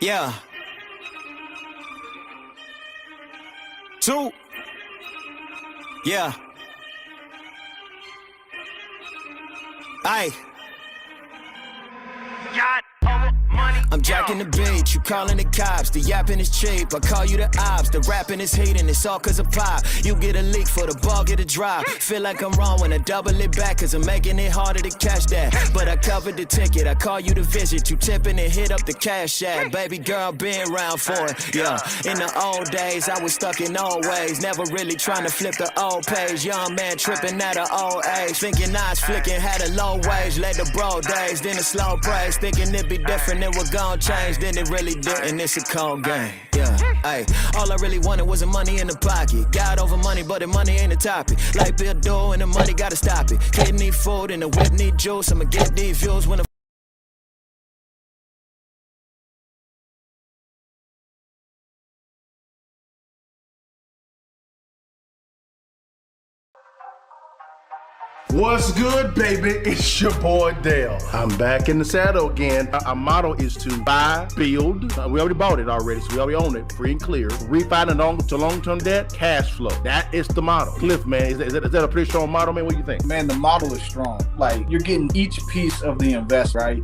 Yeah. Two. Yeah. Aye. I'm jacking the beat, you calling the cops, the yapping is cheap, I call you the ops, the rapping is heating, it's all cause of pop. You get a leak for the ball, get a drop. Feel like I'm wrong when I double it back, cause I'm making it harder to catch that. But I covered the ticket, I call you to visit, you tipping and hit up the cash app. Baby girl, been around for it, yeah. In the old days, I was stuck in old ways, never really trying to flip the old page. Young man tripping at an old age, thinking I was flicking, had a low wage, led the bro days, then a slow praise, thinking it'd be different, it would gon' change, then it really didn't, it's a cold game, yeah, ayy. All I really wanted was the money in the pocket, got over money, but the money ain't the topic, like Bill Doe and the money gotta stop it, kid need food and the whip need juice, I'ma get these views when the What's good, baby? It's your boy Dale. I'm back in the saddle again. Our motto is to buy, build. We already bought it already, so we already own it, free and clear. Refinance to long-term debt, cash flow. That is the motto. Cliff, man, is that a pretty strong motto, man? What do you think? Man, the model is strong. Like, you're getting each piece of the invest, right?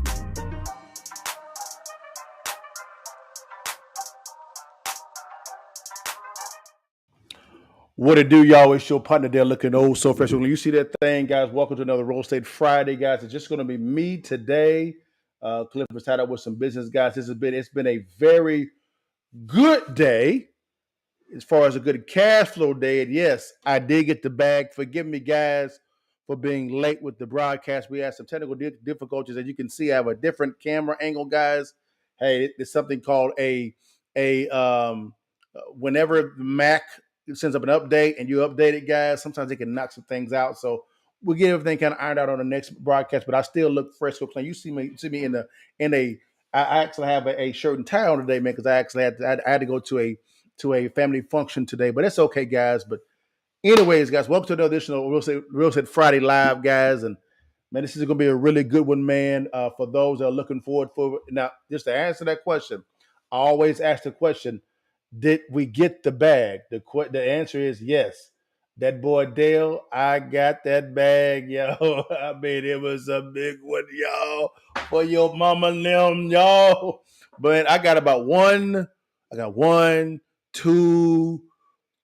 What it do, y'all? It's your partner there looking old so fresh. When you see that thing, guys, welcome to another Real Estate Friday, guys. It's just going to be me today. Cliff was tied up with some business, guys. It's been a very good day as far as a good cash flow day. And yes, I did get the bag. Forgive me, guys, for being late with the broadcast. We had some technical difficulties. As you can see, I have a different camera angle, guys. Hey, it's something called whenever the Mac sends up an update and you update it, guys, sometimes it can knock some things out. So we'll get everything kind of ironed out on the next broadcast, but I still look fresh, so clean. You see me I actually have a shirt and tie on today, man, because I actually had to go to a family function today, but it's okay, guys. But anyways, guys, welcome to another edition of Real Estate Friday Live, guys. And man, this is going to be a really good one, man, for those that are looking forward for it. Now, just to answer that question, I always ask the question, did we get the bag? The answer is yes. That boy Dale, I got that bag, yo. I mean, it was a big one, y'all, for your mama and them, y'all. But I got one, two,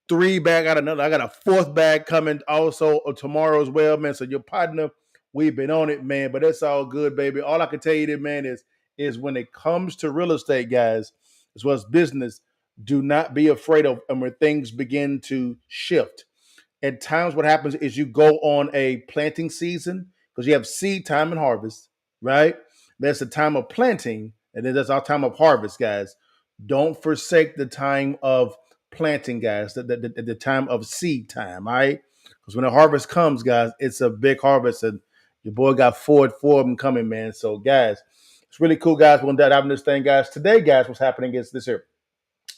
three bag. I got a fourth bag coming also tomorrow as well, man. So your partner, we've been on it, man. But it's all good, baby. All I can tell you, man, is when it comes to real estate, guys, as well as business, do not be afraid of when things begin to shift. At times, what happens is you go on a planting season because you have seed time and harvest, right? There's a time of planting, and then there's our time of harvest, guys. Don't forsake the time of planting, guys, the time of seed time, all right? Because when the harvest comes, guys, it's a big harvest, and your boy got four of them coming, man. So, guys, it's really cool, guys. We're going to dive into this thing, guys. Today, guys, what's happening is this here.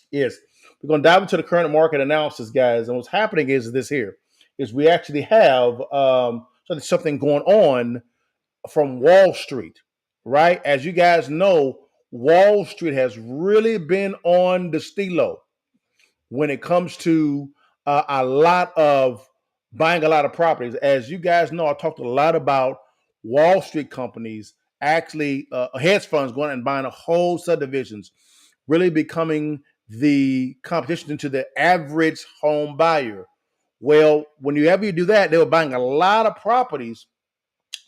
Is we're going to dive into the current market analysis, guys. And what's happening is this here is we actually have something going on from Wall Street, right? As you guys know, Wall Street has really been on the stilo when it comes to a lot of buying a lot of properties. As you guys know, I talked a lot about Wall Street companies, actually hedge funds going and buying a whole subdivisions, really becoming the competition to the average home buyer. Well, whenever you do that, they were buying a lot of properties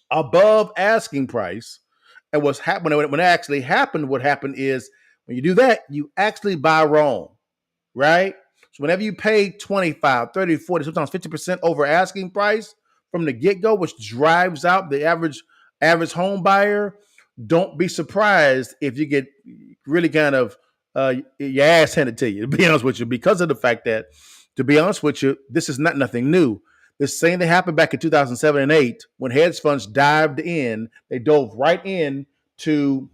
above asking price. And what's happening when it actually happened, what happened is when you do that, you actually buy wrong, right? So whenever you pay 25, 30, 40, sometimes 50% over asking price from the get-go, which drives out the average home buyer, don't be surprised if you get really kind of your ass handed to you, to be honest with you, because of the fact that, to be honest with you, this is not nothing new. The same thing happened back in 2007 and 8 when hedge funds dived in. They dove right in to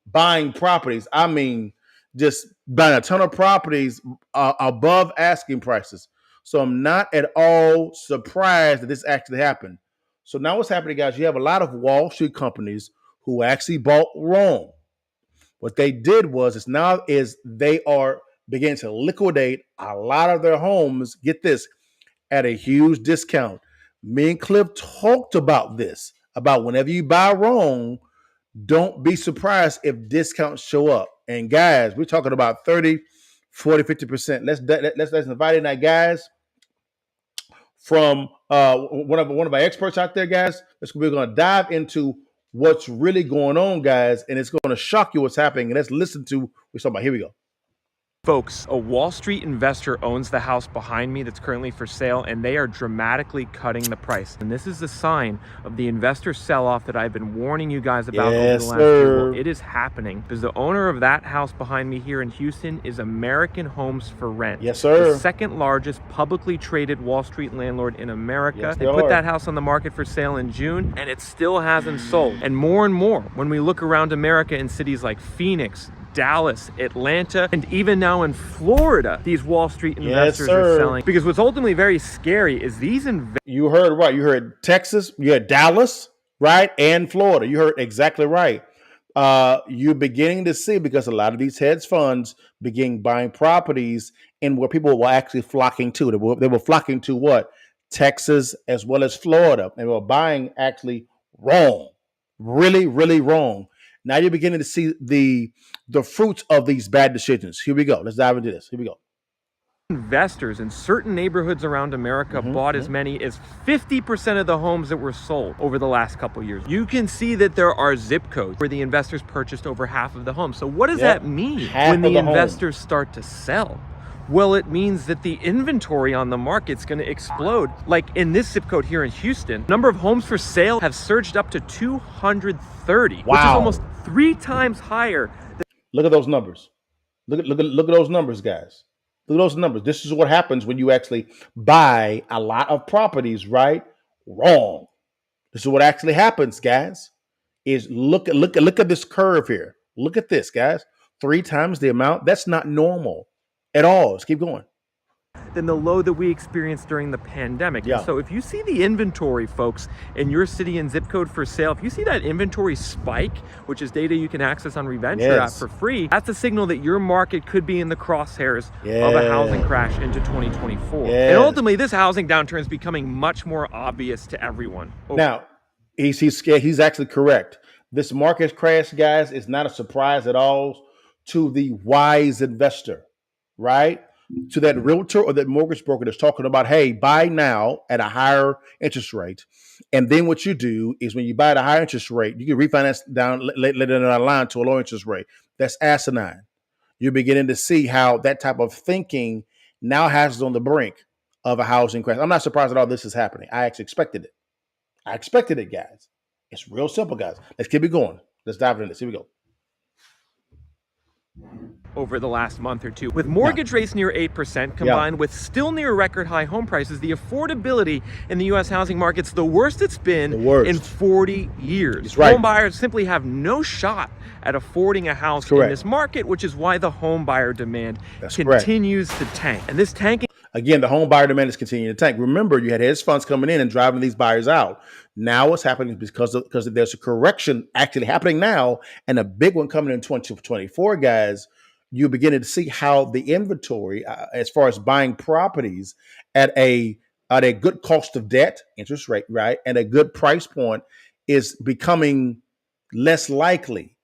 buying properties. I mean, just buying a ton of properties above asking prices. So I'm not at all surprised that this actually happened. So now what's happening, guys, you have a lot of Wall Street companies who actually bought wrong. What they did was they are beginning to liquidate a lot of their homes. Get this, at a huge discount. Me and Cliff talked about this, about whenever you buy wrong, don't be surprised if discounts show up. And guys, we're talking about 30, 40, 50%. Let's invite in that guys from one of our experts out there, guys. We're going to dive into what's really going on, guys, and it's going to shock you what's happening. And let's listen to what we're talking about. Here we go. Folks, a Wall Street investor owns the house behind me that's currently for sale, and they are dramatically cutting the price. And this is a sign of the investor sell-off that I've been warning you guys about over the last year. Well, it is happening because the owner of that house behind me here in Houston is American Homes for Rent. Yes, sir. The second largest publicly traded Wall Street landlord in America. Yes, they put that house on the market for sale in June, and it still hasn't sold. And more, when we look around America in cities like Phoenix, Dallas, Atlanta, and even now in Florida, these Wall Street investors are selling. Because what's ultimately very scary is these investors. You heard right. You heard Texas, you heard Dallas, right? And Florida. You heard exactly right. You're beginning to see, because a lot of these hedge funds begin buying properties and where people were actually flocking to. They were flocking to what? Texas as well as Florida. And they were buying actually wrong. Really, really wrong. Now you're beginning to see the fruits of these bad decisions. Here we go. Let's dive into this. Here we go. Investors in certain neighborhoods around America bought as many as 50% of the homes that were sold over the last couple of years. You can see that there are zip codes where the investors purchased over half of the homes. So what does that mean when the investors start to sell? Well, it means that the inventory on the market's going to explode. Like in this zip code here in Houston, number of homes for sale have surged up to 230, which is almost 3 times higher. Look at those numbers. Look at those numbers, guys. Look at those numbers. This is what happens when you actually buy a lot of properties, right? Wrong. This is what actually happens, guys. Is look at this curve here. Look at this, guys. 3 times the amount. That's not normal at all. Let's keep going. Than the low that we experienced during the pandemic. Yeah. So if you see the inventory, folks, in your city and zip code for sale, if you see that inventory spike, which is data you can access on Reventure app for free, that's a signal that your market could be in the crosshairs of a housing crash into 2024. And ultimately, this housing downturn is becoming much more obvious to everyone. Now, he's actually correct. This market crash, guys, is not a surprise at all to the wise investor, right? To that realtor or that mortgage broker that's talking about, hey, buy now at a higher interest rate. And then what you do is when you buy at a higher interest rate, you can refinance down later down the line to a low interest rate. That's asinine. You're beginning to see how that type of thinking now has us on the brink of a housing crash. I'm not surprised at all this is happening. I actually expected it. I expected it, guys. It's real simple, guys. Let's keep it going. Let's dive into this. Here we go. Over the last month or two. With mortgage rates near 8% combined with still near record high home prices, the affordability in the U.S. housing market's the worst it's been in 40 years. Home buyers simply have no shot at affording a house in this market, which is why the home buyer demand continues to tank. And this tanking... Again, the home buyer demand is continuing to tank. Remember, you had hedge funds coming in and driving these buyers out. Now what's happening is because there's a correction actually happening now, and a big one coming in 2024, guys. You're beginning to see how the inventory, as far as buying properties at a good cost of debt, interest rate, right, and a good price point, is becoming less likely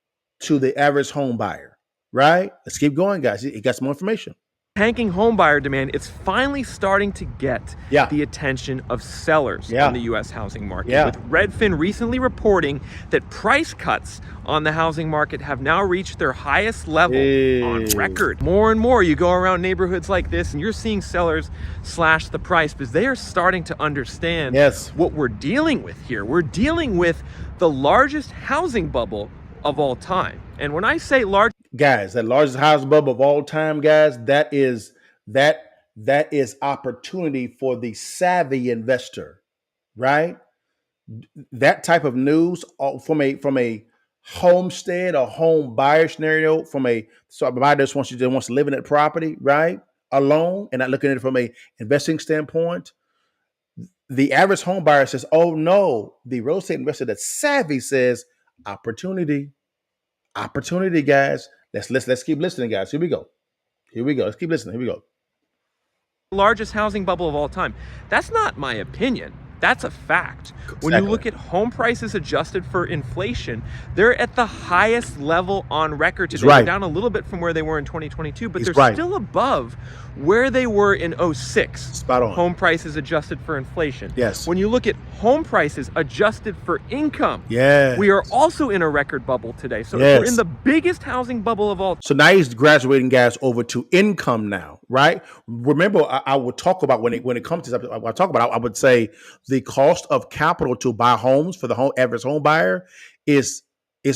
to the average home buyer, right? Let's keep going, guys. You got some more information. Tanking home buyer demand, it's finally starting to get the attention of sellers on the U.S. housing market. With Redfin recently reporting that price cuts on the housing market have now reached their highest level on record. More and more, you go around neighborhoods like this and you're seeing sellers slash the price because they are starting to understand what we're dealing with here. We're dealing with the largest housing bubble of all time. And when I say large, guys, that largest housing bubble of all time, guys, that is opportunity for the savvy investor, right? That type of news from a homestead or home buyer scenario, from a buyer that wants to live in that property, right, alone, and not looking at it from a investing standpoint. The average home buyer says, "Oh no," the real estate investor that's savvy says, "Opportunity." Opportunity, guys. Let's keep listening, guys. Here we go. Let's keep listening. Here we go. Largest housing bubble of all time. That's not my opinion. That's a fact. Exactly. When you look at home prices adjusted for inflation, they're at the highest level on record today. They're down a little bit from where they were in 2022, but they're still above where they were in 2006. Spot on. Home prices adjusted for inflation. Yes. When you look at home prices adjusted for income, we are also in a record bubble today. So we're in the biggest housing bubble of all time. So now he's graduating guys over to income now, right? Remember, I would talk about when it comes to this, I would say the cost of capital to buy homes for the average home buyer is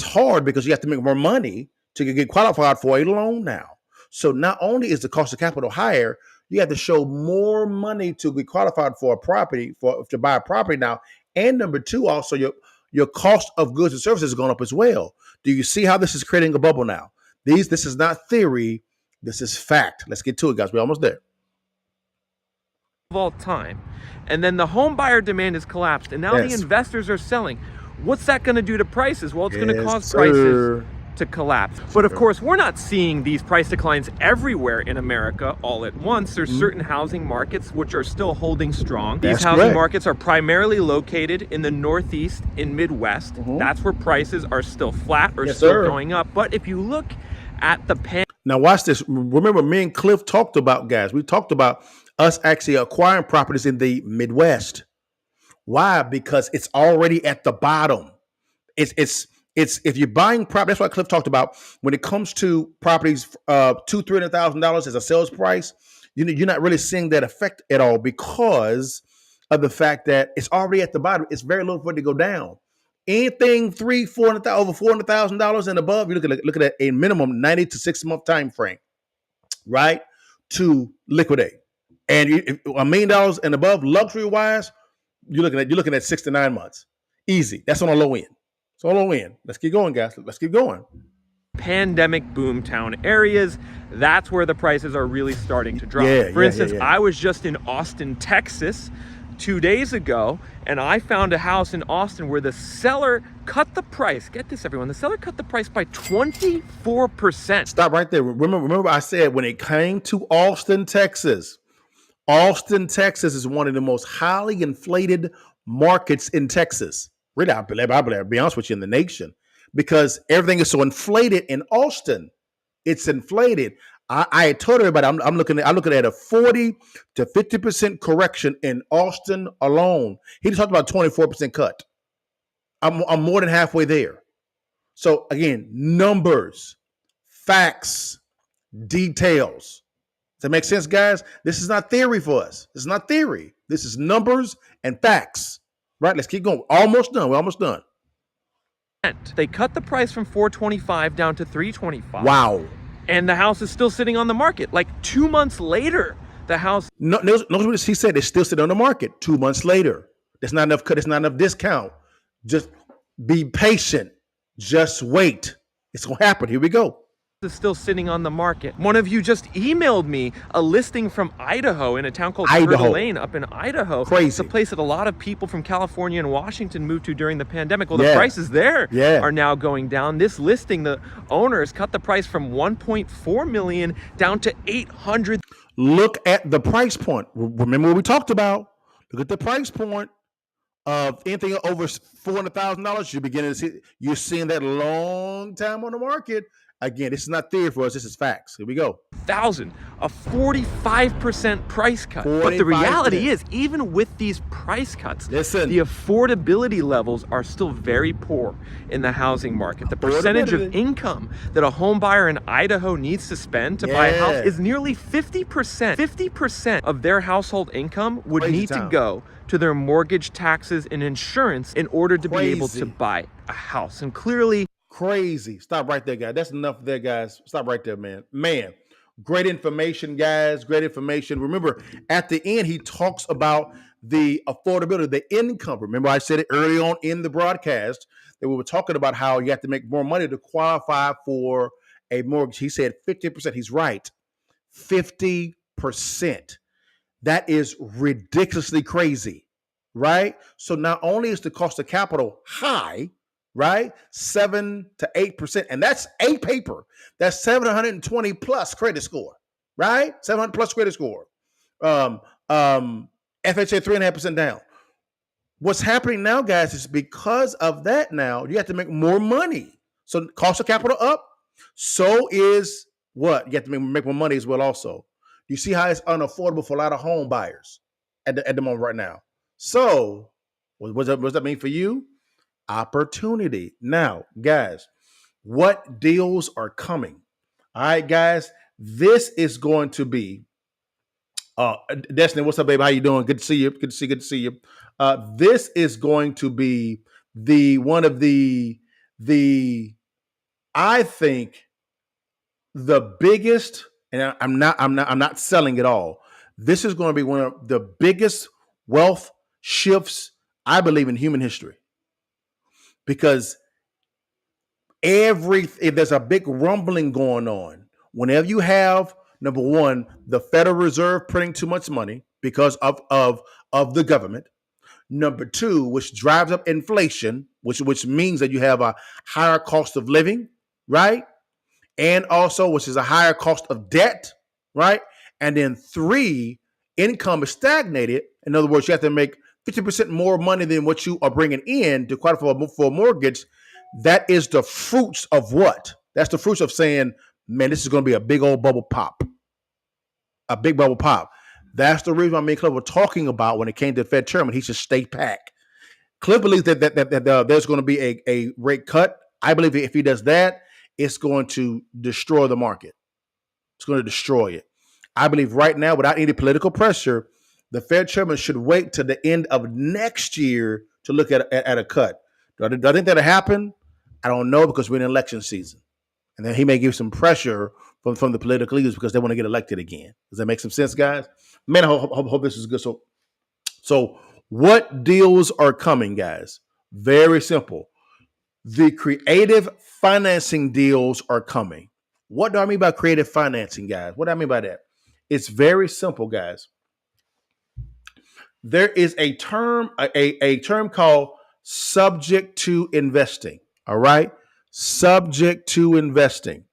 hard because you have to make more money to get qualified for a loan now. So not only is the cost of capital higher, you have to show more money to be qualified for a property, to buy a property now. And number two, also your cost of goods and services is going up as well. Do you see how this is creating a bubble now? This is not theory. This is fact. Let's get to it, guys. We're almost there. Of all time. And then the home buyer demand has collapsed. And now the investors are selling. What's that going to do to prices? Well, it's going to cause prices to collapse. But of course, we're not seeing these price declines everywhere in America all at once. There's certain housing markets which are still holding strong. These housing markets are primarily located in the Northeast and Midwest. That's where prices are still flat or still going up. But if you look at the now watch this. Remember, me and Cliff talked about, guys, we talked about us actually acquiring properties in the Midwest. Why? Because it's already at the bottom. It's if you're buying property, that's what Cliff talked about. When it comes to properties, $200,000-$300,000 as a sales price, you're not really seeing that effect at all because of the fact that it's already at the bottom. It's very low for it to go down. Anything $400,000 over $400,000 and above, you're looking at a minimum 90 to 60 month time frame, right, to liquidate. And $1 million and above, luxury wise, you're looking at 6 to 9 months, easy. That's on a low end. It's on a low end. Let's keep going, guys. Let's keep going. Pandemic boomtown areas, that's where the prices are really starting to drop. For instance, I was just in Austin, Texas 2 days ago, and I found a house in Austin where the seller cut the price. Get this, everyone. The seller cut the price by 24%. Stop right there. Remember I said when it came to Austin, Texas is one of the most highly inflated markets in Texas. Really, I'll be honest with you, in the nation, because everything is so inflated in Austin. It's inflated. I told everybody I'm looking at a 40 to 50% correction in Austin alone. He just talked about 24% cut. I'm more than halfway there. So again, numbers, facts, details. Does that make sense, guys? This is not theory for us. This is not theory. This is numbers and facts. Right? Let's keep going. Almost done. We're almost done. They cut the price from $425 down to $325. Wow. And the house is still sitting on the market. Like 2 months later, the house. Notice what he said. It's still sitting on the market 2 months later. There's not enough cut. It's not enough discount. Just be patient. Just wait. It's going to happen. Here we go. Is still sitting on the market. One of you just emailed me a listing from Idaho in a town called Coeur d'Alene up in Idaho. Crazy. It's a place that a lot of people from California and Washington moved to during the pandemic. Well, the prices there are now going down. This listing, the owners cut the price from $1.4 million down to $800,000. Look at the price point. Remember what we talked about. Look at the price point of anything over $400,000. You're seeing that long time on the market. Again, this is not theory for us. This is facts. Here we go. A 45% price cut. 45%. But the reality is, even with these price cuts, the affordability levels are still very poor in the housing market. The percentage of income that a home buyer in Idaho needs to spend to buy a house is nearly 50%. 50% of their household income would need to go to their mortgage, taxes, and insurance in order to be able to buy a house. And clearly, crazy. Stop right there, guys. That's enough there, guys. Stop right there, man. Great information, guys. Great information. Remember, at the end, he talks about the affordability, the income. Remember, I said it early on in the broadcast that we were talking about how you have to make more money to qualify for a mortgage. He said 50%. He's right. 50%. That is ridiculously crazy, right? So not only is the cost of capital high, right? 7 to 8%. And that's a paper. That's 720 plus credit score, right? 700 plus credit score. FHA 3.5% down. What's happening now, guys, is because of that now, you have to make more money. So cost of capital up. So is what? You have to make more money as well also. You see how it's unaffordable for a lot of home buyers at the moment right now. So what does that mean for you? Opportunity. Now, guys, what deals are coming? All right, guys, this is going to be Destiny, what's up, baby? How you doing? Good to see you. Good to see you. This is going to be one of the I think the biggest, and I'm not selling it all. This is going to be one of the biggest wealth shifts I believe in human history, because there's a big rumbling going on. Whenever you have, number one, the Federal Reserve printing too much money because of the government. Number two, which drives up inflation, which means that you have a higher cost of living, right? And also, which is a higher cost of debt, right? And then three, income is stagnated. In other words, you have to make 50% more money than what you are bringing in to qualify for a mortgage. That is the fruits of what? That's the fruits of saying, man, this is going to be a big old bubble pop. A big bubble pop. That's the reason why me and Cliff were talking about when it came to the Fed chairman. He should stay back. Cliff believes that there's going to be a rate cut. I believe if he does that, it's going to destroy the market. It's going to destroy it. I believe right now, without any political pressure, the Fed chairman should wait to the end of next year to look at a cut. Do I think that'll happen? I don't know, because we're in election season. And then he may give some pressure from the political leaders because they want to get elected again. Does that make some sense, guys? Man, I hope this is good. So what deals are coming, guys? Very simple. The creative financing deals are coming. What do I mean by creative financing, guys? What do I mean by that? It's very simple, guys. There is a term called subject to investing. All right? Subject to investing.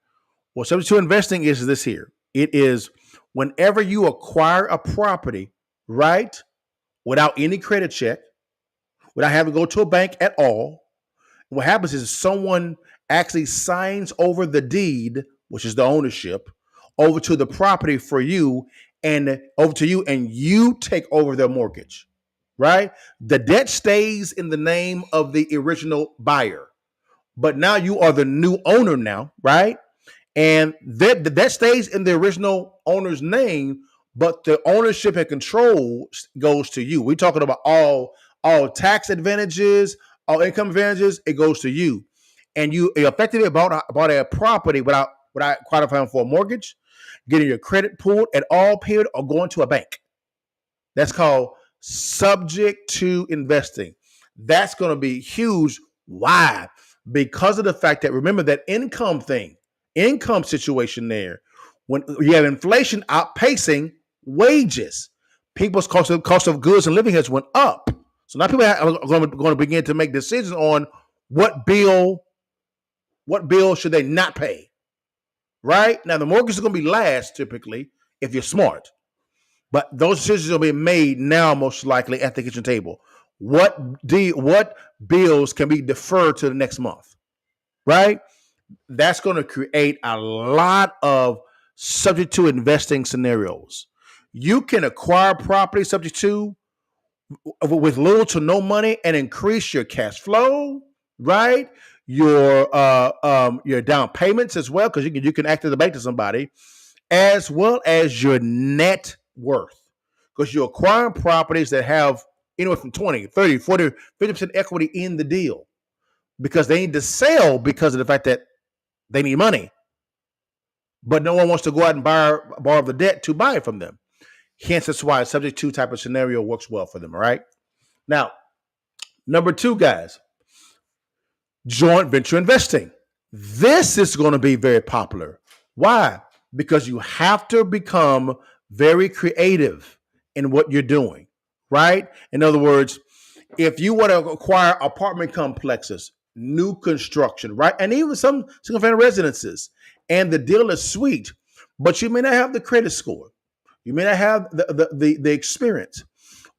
Well, subject to investing is this here. It is whenever you acquire a property, right, without any credit check, without having to go to a bank at all, what happens is someone actually signs over the deed, which is the ownership, over to the property for you and over to you, and you take over their mortgage, right? The debt stays in the name of the original buyer, but now you are the new owner now, right? And that stays in the original owner's name, but the ownership and control goes to you. We're talking about all tax advantages, all income advantages. It goes to you, and you effectively bought a property without qualifying for a mortgage, getting your credit pulled at all period, or going to a bank. That's called subject to investing. That's going to be huge. Why? Because of the fact that, remember that income situation there, when you have inflation outpacing wages, people's cost of goods and living has went up. So now people are going to begin to make decisions on what bill should they not pay. Right? Now the mortgage is going to be last typically if you're smart, but those decisions will be made now most likely at the kitchen table. What bills can be deferred to the next month? Right? That's going to create a lot of subject to investing scenarios. You can acquire property subject to with little to no money and increase your cash flow, right? Your down payments as well, because you can act as a bank to somebody, as well as your net worth, because you're acquiring properties that have anywhere from 20, 30, 40, 50% equity in the deal, because they need to sell because of the fact that they need money, but no one wants to go out and borrow the debt to buy it from them. Hence, that's why a subject to type of scenario works well for them. All right. Now, number two, guys, joint venture investing. This is going to be very popular. Why? Because you have to become very creative in what you're doing. Right. In other words, if you want to acquire apartment complexes, new construction, right? And even some single-family residences. And the deal is sweet, but you may not have the credit score. You may not have the experience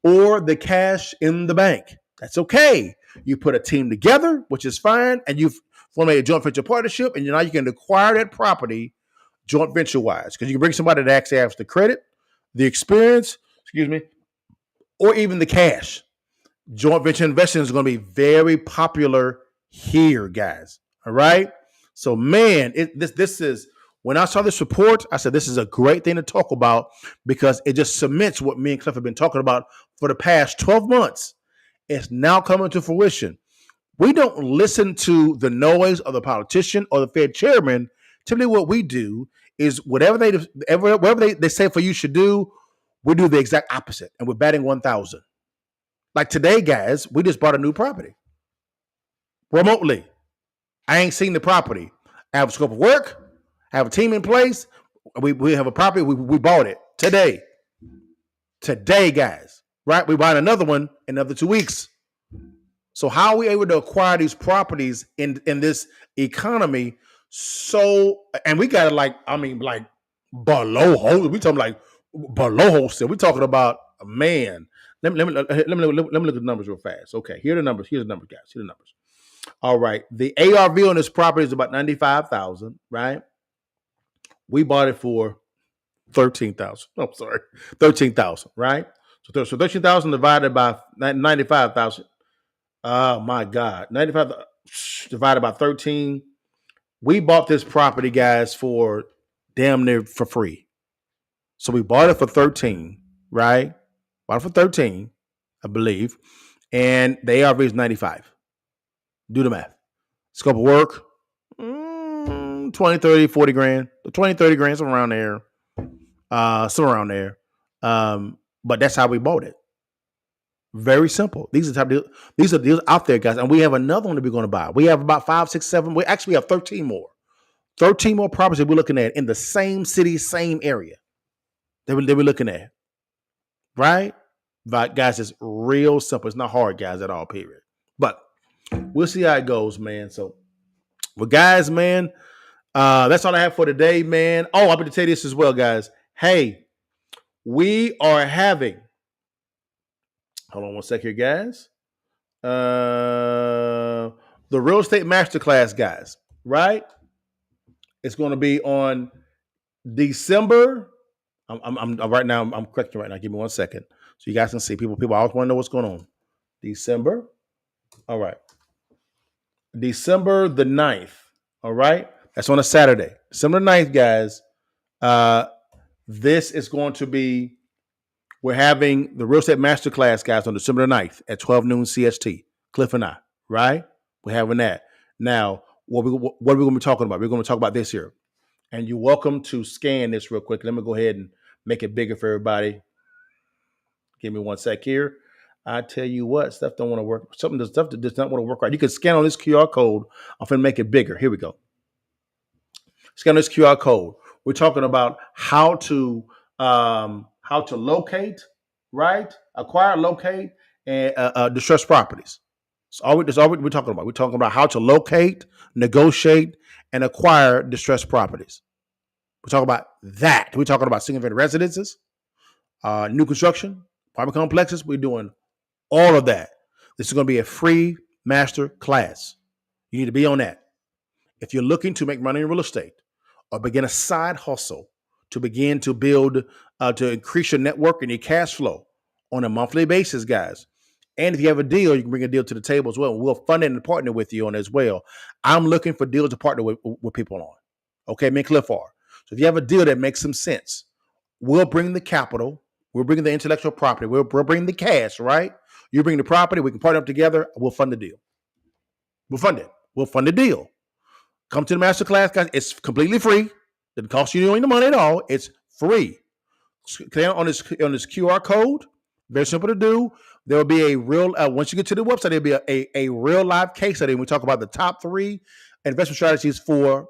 or the cash in the bank. That's okay. You put a team together, which is fine, and you've formed a joint venture partnership, and now you can acquire that property joint venture wise, because you can bring somebody that actually has the credit, the experience, or even the cash. Joint venture investing is going to be very popular here, guys. All right. So, man, this is, when I saw this report, I said this is a great thing to talk about because it just cements what me and Cliff have been talking about for the past 12 months. It's now coming to fruition. We don't listen to the noise of the politician or the Fed chairman. Typically, what we do is whatever they say for you should do, we do the exact opposite, and we're batting 1,000. Like today, guys, we just bought a new property remotely. I ain't seen the property. I have a scope of work. I have a team in place. We have a property. We bought it today. Today, guys, right? We bought another one in another 2 weeks. So how are we able to acquire these properties in this economy? So, and we got it like below wholesale. We talking like below wholesale. We talking about, man. Let me look at the numbers real fast. Okay, here are the numbers. Here's the numbers, guys. Here are the numbers. All right, the ARV on this property is about $95,000, right? We bought it for $13,000. I'm sorry, $13,000, right? So $13,000 divided by $95,000. Oh my God, 95 divided by 13. We bought this property, guys, for damn near for free. So we bought it for 13, right? Bought it for 13, I believe. And the ARV is 95. Do the math. Scope of work, 20, 30, 40 grand. 20, 30 grand, somewhere around there. But that's how we bought it. Very simple. These are deals out there, guys. And we have another one that we're going to buy. We have about 5, 6, 7. We actually have 13 more. 13 more properties that we're looking at in the same city, same area that we're looking at. Right? But guys, it's real simple. It's not hard, guys, at all, period. But we'll see how it goes, man. So, well, guys, man, that's all I have for today, man. Oh, I'm going to tell you this as well, guys. Hey, we are having, hold on one sec here, guys. The Real Estate Masterclass, guys, right? It's going to be on December. I'm right now. I'm correcting right now. Give me 1 second, so you guys can see. People always want to know what's going on. December. All right. December the 9th. All right. That's on a Saturday. December 9th, guys. This is going to be. We're having the Real Estate Masterclass, guys, on December the 9th at 12 noon CST. Cliff and I. Right. We're having that now. What are we going to be talking about? We're going to talk about this here. And you're welcome to scan this real quick. Let me go ahead and make it bigger for everybody. Give me 1 sec here. I tell you what, stuff don't want to work. Stuff that does not want to work right. You can scan on this QR code. I'm going to make it bigger. Here we go. Scan this QR code. We're talking about how to locate, right? Acquire, locate, and distressed properties. That's all we're talking about. We're talking about how to locate, negotiate, and acquire distressed properties. We're talking about that. We're talking about single-family residences, new construction, apartment complexes. We're doing all of that. This is going to be a free master class. You need to be on that. If you're looking to make money in real estate or begin a side hustle to begin to build, to increase your network and your cash flow on a monthly basis, guys. And if you have a deal, you can bring a deal to the table as well. We'll fund it and partner with you on it as well. I'm looking for deals to partner with people on. Okay, me and Cliff are. So if you have a deal that makes some sense, we'll bring the capital. We'll bring the intellectual property. We'll bring the cash, right? You bring the property. We can partner up together. We'll fund the deal. We'll fund it. We'll fund the deal. Come to the masterclass, guys. It's completely free. Doesn't cost you any money at all. It's free. Click on this QR code. Very simple to do. There will be a real, once you get to the website, there'll be a real live case study. And we talk about the top 3 investment strategies for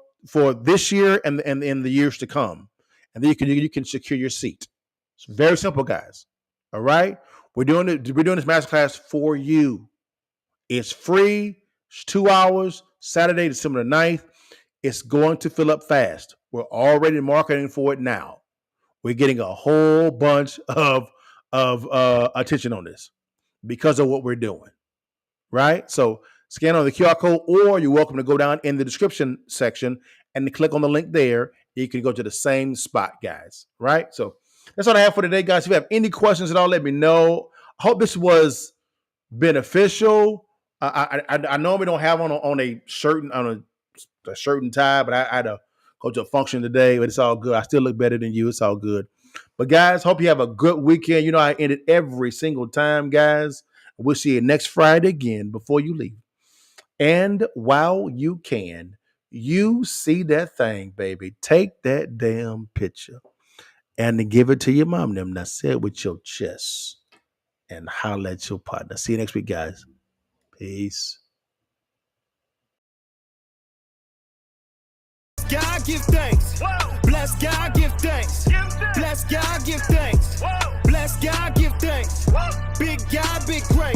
this year and in the years to come. And then you can secure your seat. It's very simple, guys. All right. We're doing this masterclass for you. It's free, It's 2 hours, Saturday, December the 9th. It's going to fill up fast. We're already marketing for it now. We're getting a whole bunch of attention on this because of what we're doing, right? So scan on the QR code, or you're welcome to go down in the description section and click on the link there. You can go to the same spot, guys, right? So that's all I have for today, guys. If you have any questions at all, let me know. I hope this was beneficial. I normally don't have on a shirt and tie, but I had to go to a function today, but it's all good. I still look better than you. It's all good. But guys, hope you have a good weekend. You know, I end it every single time, guys. We'll see you next Friday again before you leave. And while you can, you see that thing, baby. Take that damn picture and give it to your mom. Now say it with your chest and holler at your partner. See you next week, guys. Peace. God, give thanks. Whoa. Bless God, give thanks. Bless God, give thanks. Whoa. Bless God, give thanks. Whoa. Big God, big grace.